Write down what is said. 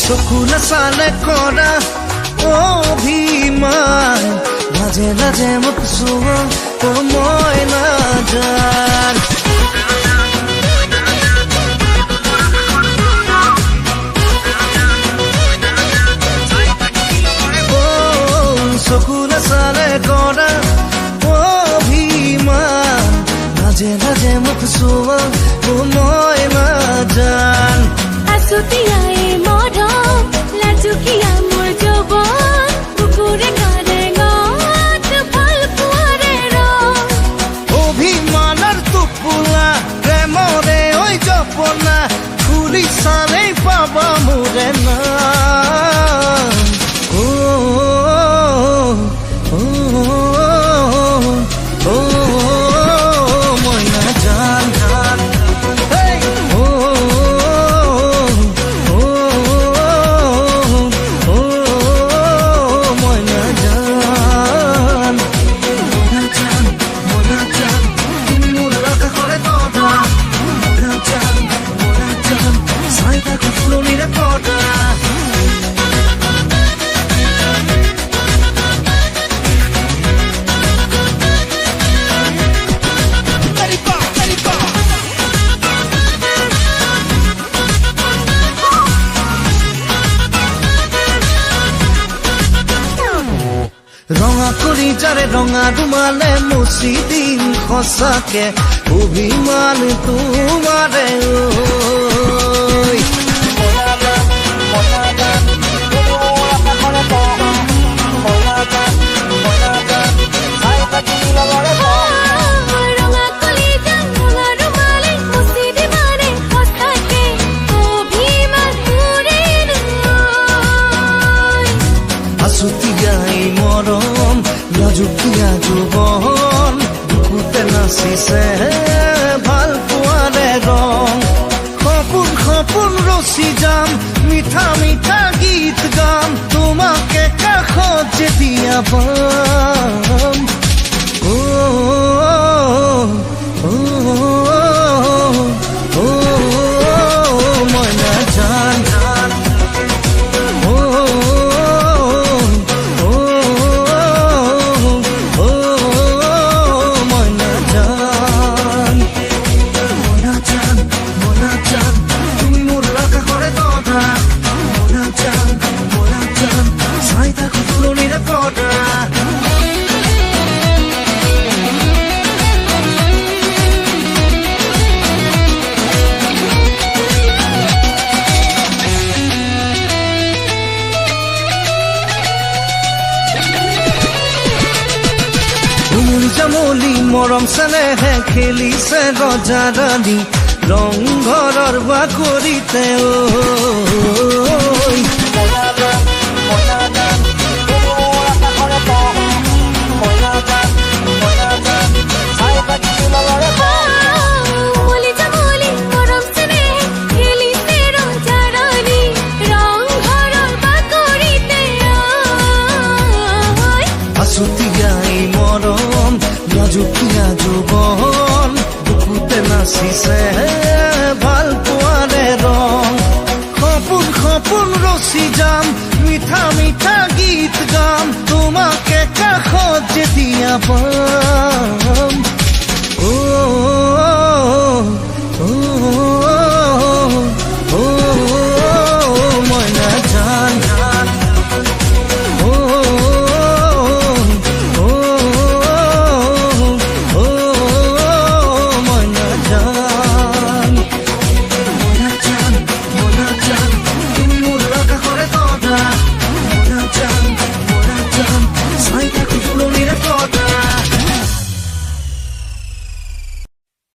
চকুলে চালে কৰা অভিমান লাজে লাজে মোক চুৱা মই নাজান চকুলে চালে কৰা অভিমান লাজে লাজে মোক চুৱা মই নাজান আছুতিয়াই মৰম লাজুকীয়া মোৰ যৌৱন কুকুৰে কাৰে গাত ভাল পোৱাৰে ৰং অভিমানৰ টোপোলা প্ৰেমৰে ঐ জপনা ঘূৰি চালেই পাবা মোৰে নাম মই নাজান ৰঙা কৰি যাৰে ৰঙা ৰুমালে মুচি দিম সঁচাকে অভিমান তোমাৰে আছুতিয়াই মৰম লাজুকীয়া যৌৱন বুকুতে নাচিছে ভাল পোৱাৰে ৰং সপোন সপোন ৰচি যাম মিঠা মিঠা গীত গাম তোমাকে কাষত যেতিয়া পাম মই নাজান জামলি মৰম চেনেহে খেলিছে ৰজা ৰাণী ৰংঘৰৰ বাকৰিতে আছুতিয়াই মৰম লাজুকীয়া যৌৱন বুকুতে নাচিছে ভাল পোৱাৰে ৰং সপোন সপোন ৰচি যাম মিঠা মিঠা গীত গাম তোমাকে কাষত যেতিয়া পাম